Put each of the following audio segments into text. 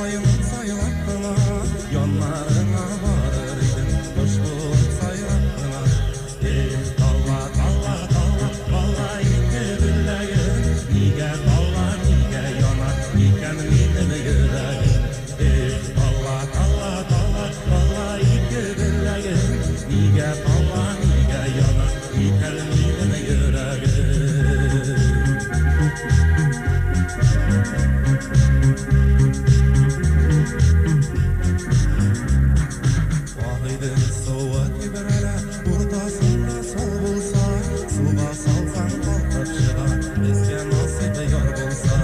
sayılıp sayılattılar, yanlarına varırdım, kuş bulup sayılattılar. Dalla dalla dalla dalla indi gülleğim, niye dalla niye yanar iken benim yüreğim. Dalla dalla dalla dalla indi gülleğim, niye dalla niye yanar iken benim yüreğim. Vahidin soğuk biberele, ortasında sol bulsa, suğa salsan kalkıp çıkar, bizge nasip yar bulsa.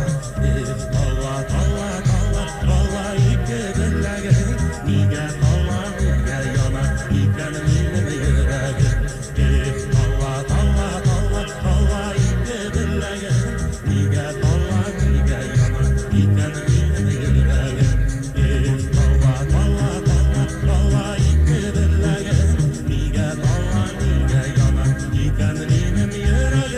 Dalla dalla dalla dalla iki gülleğim, niye dalla niye yanar iken benim yüreğim. Dalla dalla dalla dalla iki gülleğim, niye dalla niye yanar iken benim yüreğim. Dalla dalla dalla dalla iki gülleğim, niye dalla niye yanar iken benim yüreğim.